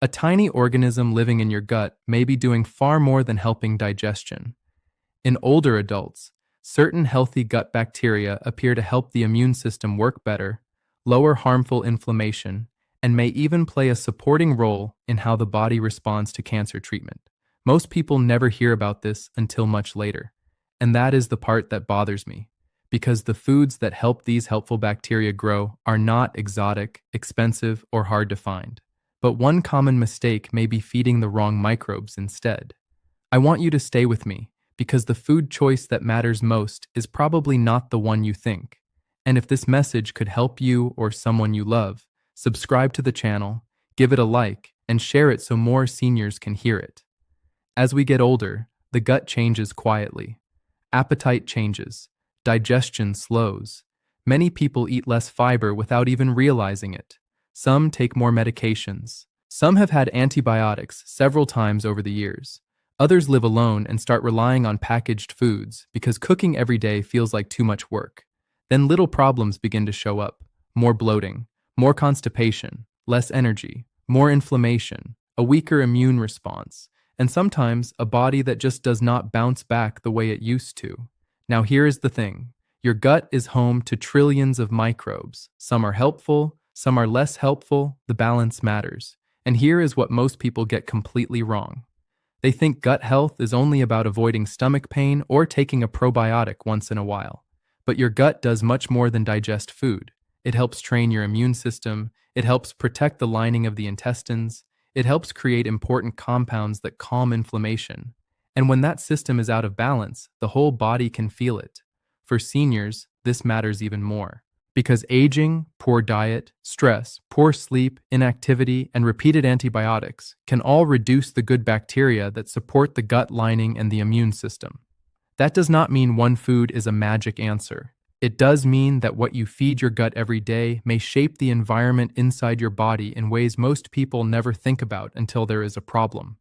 A tiny organism living in your gut may be doing far more than helping digestion. In older adults, certain healthy gut bacteria appear to help the immune system work better, lower harmful inflammation, and may even play a supporting role in how the body responds to cancer treatment. Most people never hear about this until much later, and that is the part that bothers me, because the foods that help these helpful bacteria grow are not exotic, expensive, or hard to find. But one common mistake may be feeding the wrong microbes instead. I want you to stay with me, because the food choice that matters most is probably not the one you think. And if this message could help you or someone you love, subscribe to the channel, give it a like, and share it so more seniors can hear it. As we get older, the gut changes quietly. Appetite changes. Digestion slows. Many people eat less fiber without even realizing it. Some take more medications. Some have had antibiotics several times over the years. Others live alone and start relying on packaged foods because cooking every day feels like too much work. Then little problems begin to show up. More bloating, more constipation, less energy, more inflammation, a weaker immune response, and sometimes a body that just does not bounce back the way it used to. Now here is the thing. Your gut is home to trillions of microbes. Some are helpful, some are less helpful. The balance matters. And here is what most people get completely wrong. They think gut health is only about avoiding stomach pain or taking a probiotic once in a while. But your gut does much more than digest food. It helps train your immune system. It helps protect the lining of the intestines. It helps create important compounds that calm inflammation. And when that system is out of balance, the whole body can feel it. For seniors, this matters even more. Because aging, poor diet, stress, poor sleep, inactivity, and repeated antibiotics can all reduce the good bacteria that support the gut lining and the immune system. That does not mean one food is a magic answer. It does mean that what you feed your gut every day may shape the environment inside your body in ways most people never think about until there is a problem.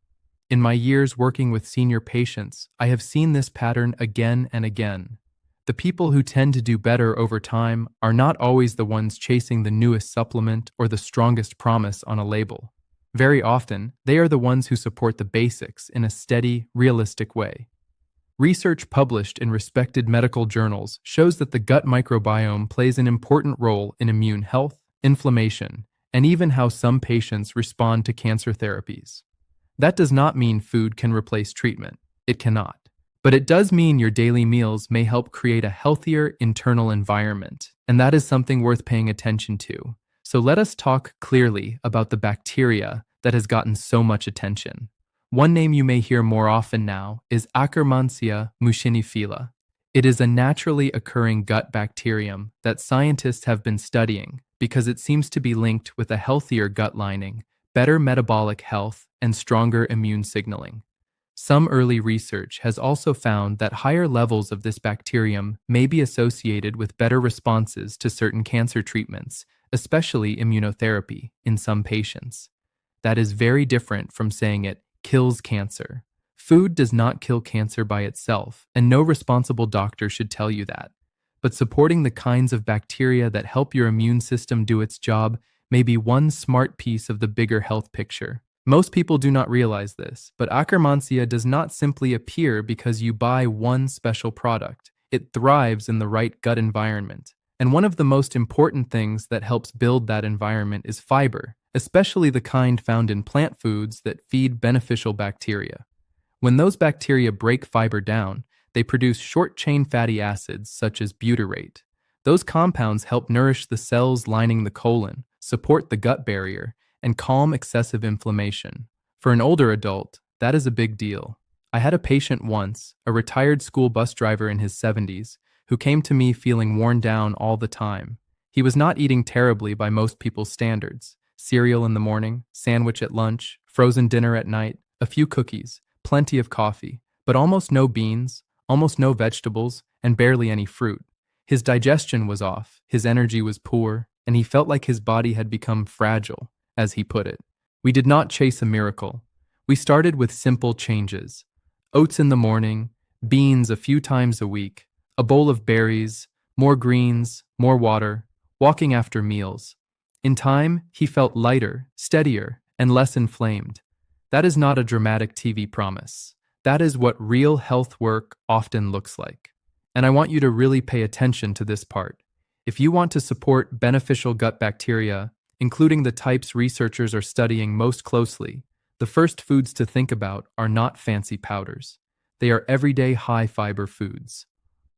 In my years working with senior patients, I have seen this pattern again and again. The people who tend to do better over time are not always the ones chasing the newest supplement or the strongest promise on a label. Very often, they are the ones who support the basics in a steady, realistic way. Research published in respected medical journals shows that the gut microbiome plays an important role in immune health, inflammation, and even how some patients respond to cancer therapies. That does not mean food can replace treatment. It cannot. But it does mean your daily meals may help create a healthier internal environment, and that is something worth paying attention to. So let us talk clearly about the bacteria that has gotten so much attention. One name you may hear more often now is Akkermansia muciniphila. It is a naturally occurring gut bacterium that scientists have been studying because it seems to be linked with a healthier gut lining, better metabolic health, and stronger immune signaling. Some early research has also found that higher levels of this bacterium may be associated with better responses to certain cancer treatments, especially immunotherapy, in some patients. That is very different from saying it kills cancer. Food does not kill cancer by itself, and no responsible doctor should tell you that. But supporting the kinds of bacteria that help your immune system do its job may be one smart piece of the bigger health picture. Most people do not realize this, but Akkermansia does not simply appear because you buy one special product. It thrives in the right gut environment. And one of the most important things that helps build that environment is fiber, especially the kind found in plant foods that feed beneficial bacteria. When those bacteria break fiber down, they produce short-chain fatty acids such as butyrate. Those compounds help nourish the cells lining the colon, support the gut barrier, and calm excessive inflammation. For an older adult, that is a big deal. I had a patient once, a retired school bus driver in his 70s, who came to me feeling worn down all the time. He was not eating terribly by most people's standards. Cereal in the morning, sandwich at lunch, frozen dinner at night, a few cookies, plenty of coffee, but almost no beans, almost no vegetables, and barely any fruit. His digestion was off, his energy was poor, and he felt like his body had become fragile, as he put it. We did not chase a miracle. We started with simple changes. Oats in the morning, beans a few times a week, a bowl of berries, more greens, more water, walking after meals. In time, he felt lighter, steadier, and less inflamed. That is not a dramatic TV promise. That is what real health work often looks like. And I want you to really pay attention to this part. If you want to support beneficial gut bacteria, including the types researchers are studying most closely, the first foods to think about are not fancy powders. They are everyday high-fiber foods.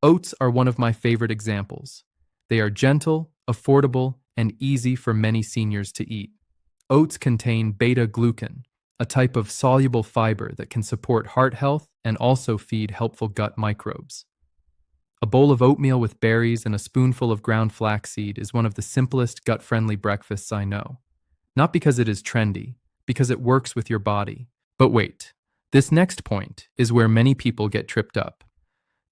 Oats are one of my favorite examples. They are gentle, affordable, and easy for many seniors to eat. Oats contain beta-glucan, a type of soluble fiber that can support heart health and also feed helpful gut microbes. A bowl of oatmeal with berries and a spoonful of ground flaxseed is one of the simplest gut-friendly breakfasts I know. Not because it is trendy, because it works with your body. But wait, this next point is where many people get tripped up.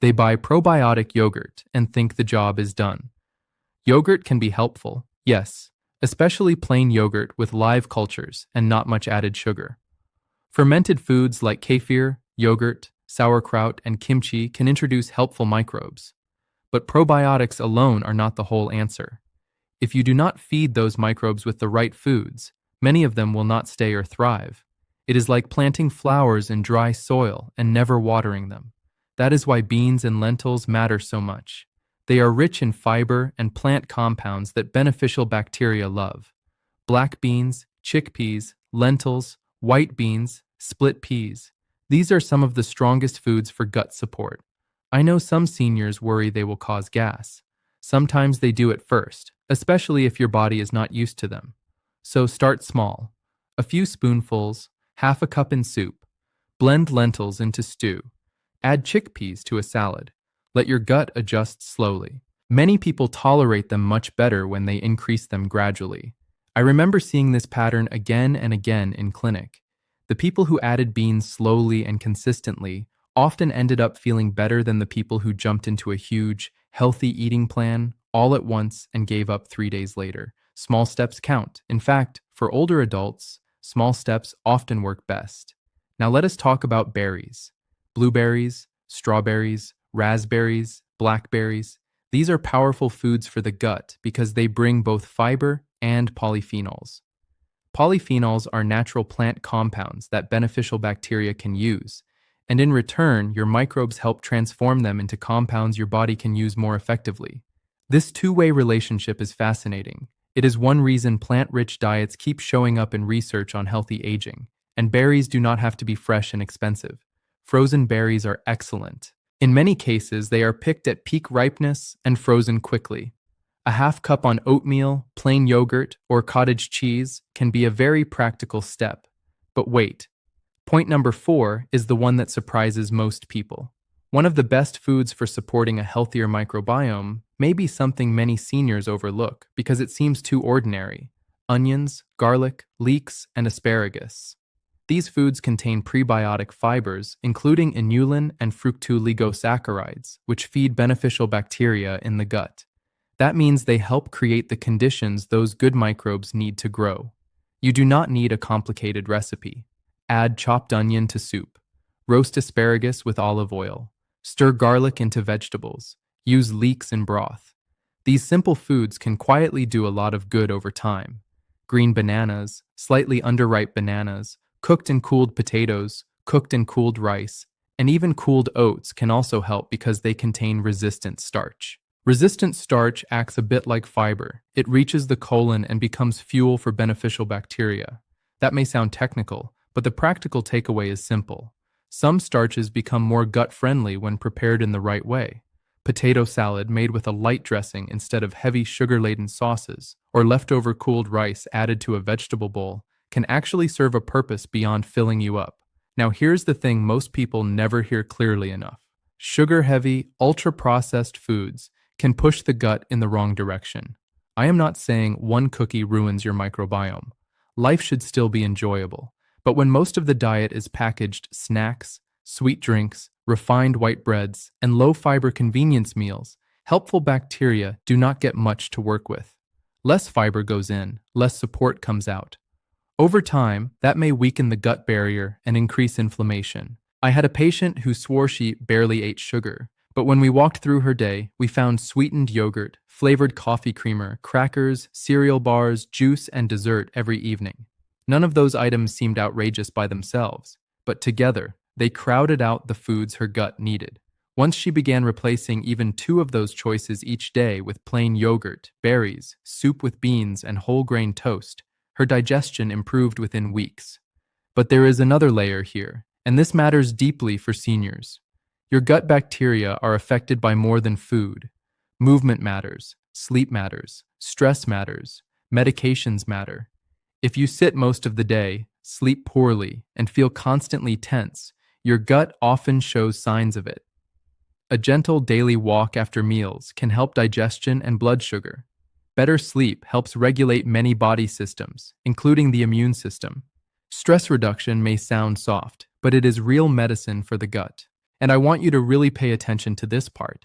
They buy probiotic yogurt and think the job is done. Yogurt can be helpful, yes, especially plain yogurt with live cultures and not much added sugar. Fermented foods like kefir, yogurt, sauerkraut, and kimchi can introduce helpful microbes. But probiotics alone are not the whole answer. If you do not feed those microbes with the right foods, many of them will not stay or thrive. It is like planting flowers in dry soil and never watering them. That is why beans and lentils matter so much. They are rich in fiber and plant compounds that beneficial bacteria love. Black beans, chickpeas, lentils, white beans, split peas. These are some of the strongest foods for gut support. I know some seniors worry they will cause gas. Sometimes they do at first, especially if your body is not used to them. So start small. A few spoonfuls, half a cup in soup. Blend lentils into stew. Add chickpeas to a salad. Let your gut adjust slowly. Many people tolerate them much better when they increase them gradually. I remember seeing this pattern again and again in clinic. The people who added beans slowly and consistently often ended up feeling better than the people who jumped into a huge, healthy eating plan all at once and gave up 3 days later. Small steps count. In fact, for older adults, small steps often work best. Now let us talk about berries. Blueberries, strawberries, raspberries, blackberries. These are powerful foods for the gut because they bring both fiber and polyphenols. Polyphenols are natural plant compounds that beneficial bacteria can use, and in return, your microbes help transform them into compounds your body can use more effectively. This two-way relationship is fascinating. It is one reason plant-rich diets keep showing up in research on healthy aging, and berries do not have to be fresh and expensive. Frozen berries are excellent. In many cases, they are picked at peak ripeness and frozen quickly. A half cup on oatmeal, plain yogurt, or cottage cheese can be a very practical step. But wait, point number 4 is the one that surprises most people. One of the best foods for supporting a healthier microbiome may be something many seniors overlook because it seems too ordinary: onions, garlic, leeks, and asparagus. These foods contain prebiotic fibers, including inulin and fructooligosaccharides, which feed beneficial bacteria in the gut. That means they help create the conditions those good microbes need to grow. You do not need a complicated recipe. Add chopped onion to soup. Roast asparagus with olive oil. Stir garlic into vegetables. Use leeks in broth. These simple foods can quietly do a lot of good over time. Green bananas, slightly underripe bananas, cooked and cooled potatoes, cooked and cooled rice, and even cooled oats can also help because they contain resistant starch. Resistant starch acts a bit like fiber. It reaches the colon and becomes fuel for beneficial bacteria. That may sound technical, but the practical takeaway is simple. Some starches become more gut-friendly when prepared in the right way. Potato salad made with a light dressing instead of heavy sugar-laden sauces, or leftover cooled rice added to a vegetable bowl, can actually serve a purpose beyond filling you up. Now here's the thing most people never hear clearly enough. Sugar-heavy, ultra-processed foods can push the gut in the wrong direction. I am not saying one cookie ruins your microbiome. Life should still be enjoyable. But when most of the diet is packaged snacks, sweet drinks, refined white breads, and low-fiber convenience meals, helpful bacteria do not get much to work with. Less fiber goes in, less support comes out. Over time, that may weaken the gut barrier and increase inflammation. I had a patient who swore she barely ate sugar, but when we walked through her day, we found sweetened yogurt, flavored coffee creamer, crackers, cereal bars, juice, and dessert every evening. None of those items seemed outrageous by themselves, but together, they crowded out the foods her gut needed. Once she began replacing even 2 of those choices each day with plain yogurt, berries, soup with beans, and whole grain toast, her digestion improved within weeks. But there is another layer here, and this matters deeply for seniors. Your gut bacteria are affected by more than food. Movement matters, sleep matters, stress matters, medications matter. If you sit most of the day, sleep poorly, and feel constantly tense, your gut often shows signs of it. A gentle daily walk after meals can help digestion and blood sugar. Better sleep helps regulate many body systems, including the immune system. Stress reduction may sound soft, but it is real medicine for the gut. And I want you to really pay attention to this part.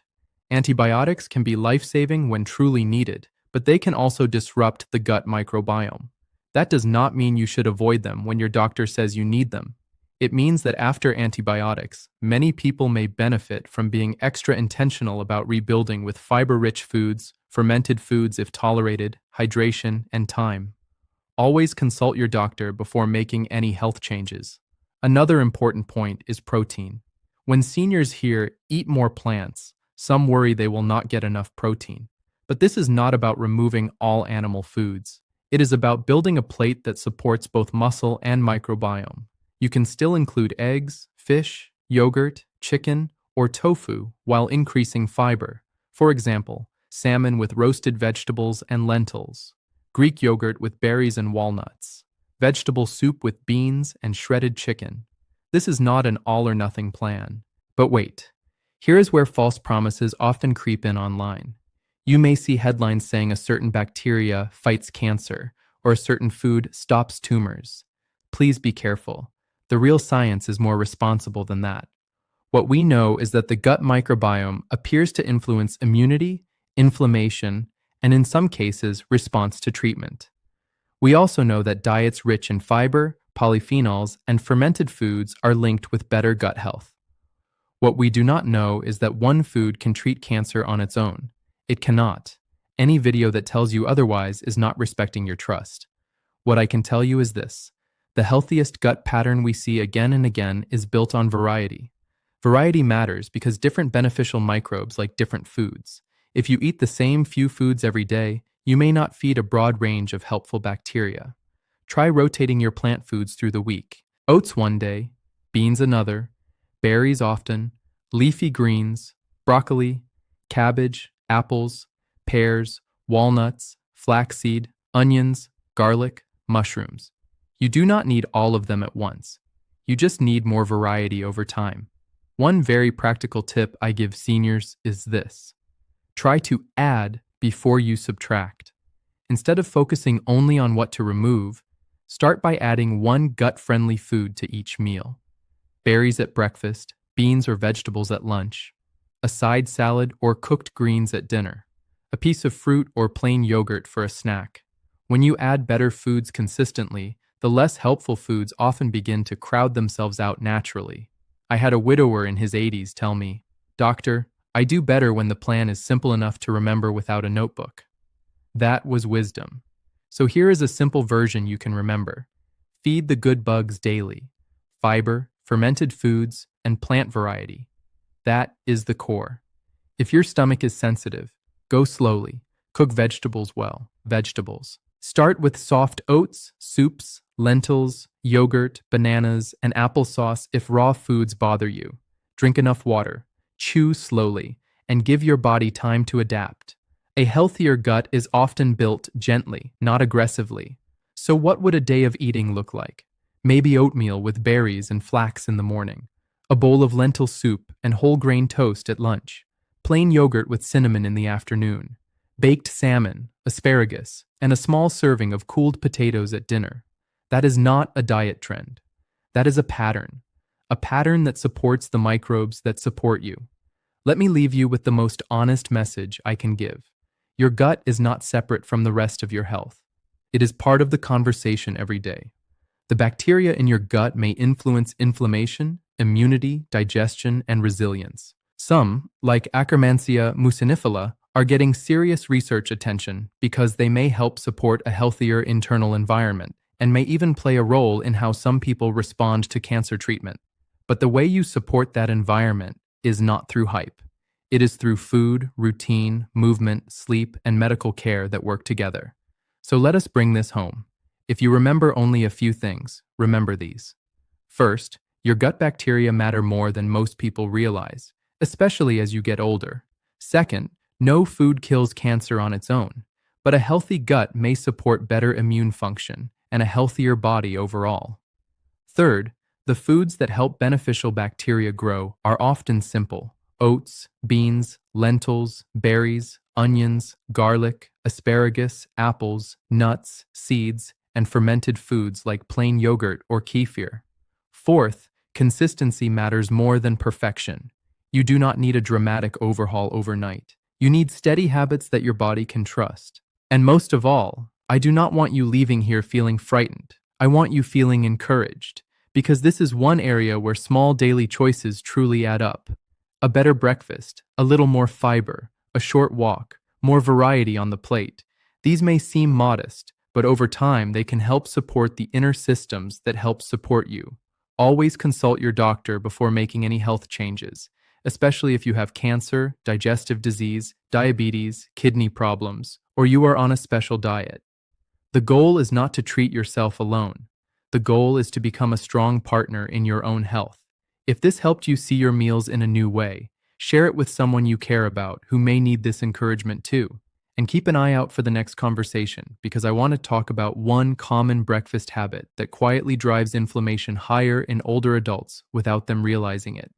Antibiotics can be life-saving when truly needed, but they can also disrupt the gut microbiome. That does not mean you should avoid them when your doctor says you need them. It means that after antibiotics, many people may benefit from being extra intentional about rebuilding with fiber-rich foods, fermented foods if tolerated, hydration, and time. Always consult your doctor before making any health changes. Another important point is protein. When seniors hear, eat more plants, some worry they will not get enough protein. But this is not about removing all animal foods. It is about building a plate that supports both muscle and microbiome. You can still include eggs, fish, yogurt, chicken, or tofu while increasing fiber. For example, salmon with roasted vegetables and lentils, Greek yogurt with berries and walnuts, vegetable soup with beans and shredded chicken. This is not an all-or-nothing plan. But wait, here is where false promises often creep in online. You may see headlines saying a certain bacteria fights cancer or a certain food stops tumors. Please be careful. The real science is more responsible than that. What we know is that the gut microbiome appears to influence immunity, inflammation, and in some cases, response to treatment. We also know that diets rich in fiber, polyphenols, and fermented foods are linked with better gut health. What we do not know is that one food can treat cancer on its own. It cannot. Any video that tells you otherwise is not respecting your trust. What I can tell you is this. The healthiest gut pattern we see again and again is built on variety. Variety matters because different beneficial microbes like different foods. If you eat the same few foods every day, you may not feed a broad range of helpful bacteria. Try rotating your plant foods through the week. Oats one day, beans another, berries often, leafy greens, broccoli, cabbage, apples, pears, walnuts, flaxseed, onions, garlic, mushrooms. You do not need all of them at once. You just need more variety over time. One very practical tip I give seniors is this. Try to add before you subtract. Instead of focusing only on what to remove, start by adding one gut-friendly food to each meal. Berries at breakfast, beans or vegetables at lunch, a side salad or cooked greens at dinner, a piece of fruit or plain yogurt for a snack. When you add better foods consistently, the less helpful foods often begin to crowd themselves out naturally. I had a widower in his 80s tell me, "Doctor, I do better when the plan is simple enough to remember without a notebook." That was wisdom. So here is a simple version you can remember. Feed the good bugs daily. Fiber, fermented foods, and plant variety. That is the core. If your stomach is sensitive, go slowly. Cook vegetables well. Vegetables. Start with soft oats, soups, lentils, yogurt, bananas, and applesauce if raw foods bother you. Drink enough water. Chew slowly, and give your body time to adapt. A healthier gut is often built gently, not aggressively. So what would a day of eating look like? Maybe oatmeal with berries and flax in the morning, a bowl of lentil soup and whole grain toast at lunch, plain yogurt with cinnamon in the afternoon, baked salmon, asparagus, and a small serving of cooled potatoes at dinner. That is not a diet trend. That is a pattern that supports the microbes that support you. Let me leave you with the most honest message I can give. Your gut is not separate from the rest of your health. It is part of the conversation every day. The bacteria in your gut may influence inflammation, immunity, digestion, and resilience. Some, like Akkermansia muciniphila, are getting serious research attention because they may help support a healthier internal environment and may even play a role in how some people respond to cancer treatment. But the way you support that environment is not through hype. It is through food, routine, movement, sleep, and medical care that work together. So let us bring this home. If you remember only a few things, remember these. First, your gut bacteria matter more than most people realize, especially as you get older. Second, no food kills cancer on its own, but a healthy gut may support better immune function and a healthier body overall. Third, the foods that help beneficial bacteria grow are often simple: oats, beans, lentils, berries, onions, garlic, asparagus, apples, nuts, seeds, and fermented foods like plain yogurt or kefir. Fourth, consistency matters more than perfection. You do not need a dramatic overhaul overnight. You need steady habits that your body can trust. And most of all, I do not want you leaving here feeling frightened. I want you feeling encouraged, because this is one area where small daily choices truly add up. A better breakfast, a little more fiber, a short walk, more variety on the plate. These may seem modest, but over time they can help support the inner systems that help support you. Always consult your doctor before making any health changes, especially if you have cancer, digestive disease, diabetes, kidney problems, or you are on a special diet. The goal is not to treat yourself alone. The goal is to become a strong partner in your own health. If this helped you see your meals in a new way, share it with someone you care about who may need this encouragement too. And keep an eye out for the next conversation, because I want to talk about one common breakfast habit that quietly drives inflammation higher in older adults without them realizing it.